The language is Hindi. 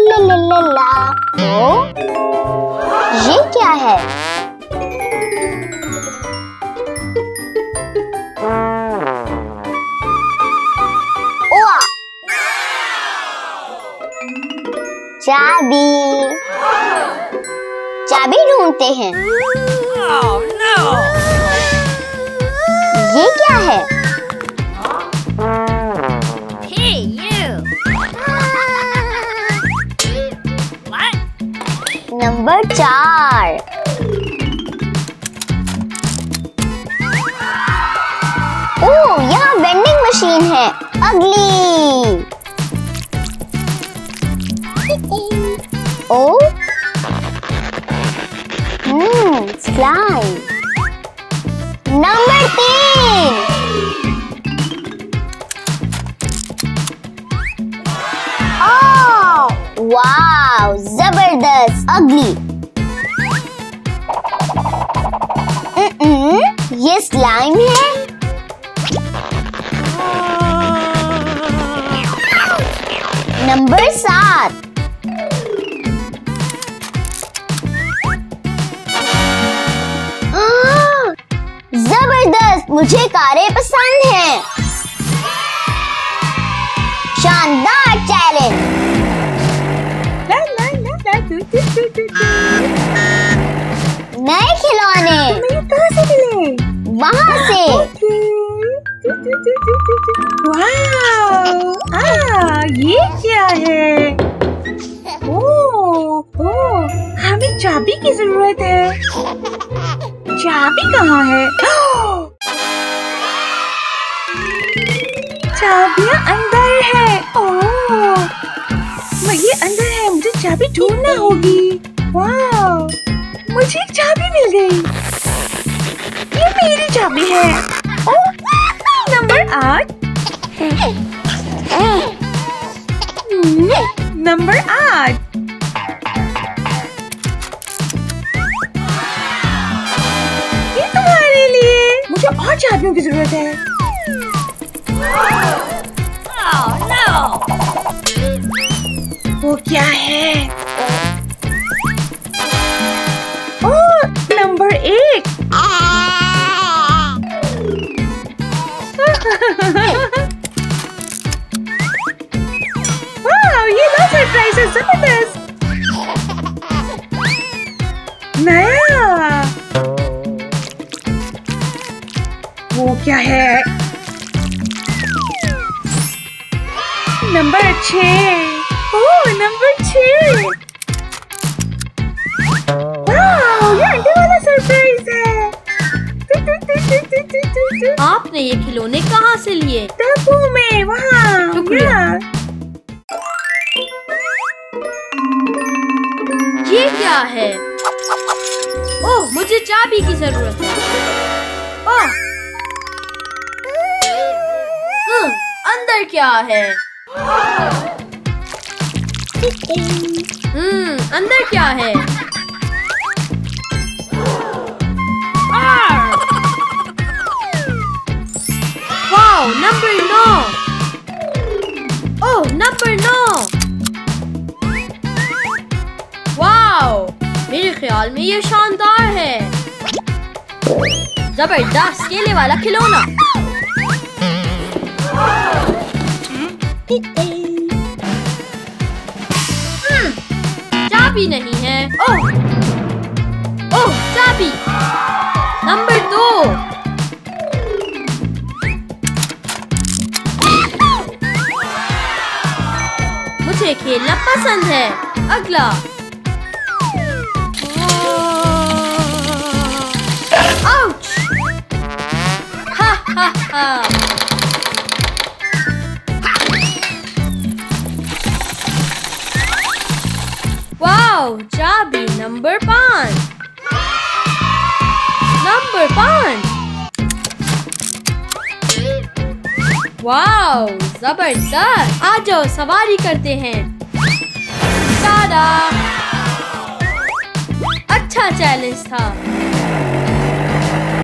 ये क्या है? चाबी। चाबी ढूंढते हैं। ये क्या है? नंबर 4। ओह, यहाँ वेंडिंग मशीन है। अगली। ओह, स्लाइम। नंबर 3। ओह, वाव, जबरदस्त। अगली। ये स्लाइम है। नंबर 7। जबरदस्त, मुझे कारें पसंद हैं। शानदार चैलेंज। नए खिलौने कहाँ से मिले? वहाँ से। ये क्या है? ओह, हमें चाबी की जरूरत है। चाबी कहाँ है? चाबियाँ अंदर है। ओह, ये अंदर है। मुझे चाबी ढूंढना होगी। वाह, मुझे एक चाबी मिल गई। ये मेरी चाबी है। ओह, नंबर 8। नंबर 8। ये तुम्हारे लिए। मुझे और चाबियों की जरूरत है। वो क्या है? ओह, नंबर 1। वाह, ये लो सरप्राइज है। जबरदस्त। नया। वो क्या है? नंबर 6। ओह, नंबर 6। वाह, ये अंडे वाला सरप्राइज है। आपने ये खिलौने कहाँ से लिए? टप्पू में, वहाँ। शुक्रिया। ये क्या है? ओह, मुझे चाबी की जरूरत है। ओह, अंदर क्या है? अंदर क्या है? Wow, number 9। ओह, नंबर 9। वाओ, मेरे ख्याल में ये शानदार है। जबरदस्त केले वाला खिलौना। चाबी नहीं है। ओह, चाबी। नंबर 2। मुझे खेलना पसंद है। अगला। आउच। हा हा हा। वाओ, चाबी नंबर 5। नंबर 5। वाओ, जबरदस्त। आ जाओ, सवारी करते हैं। टाडा। अच्छा चैलेंज था।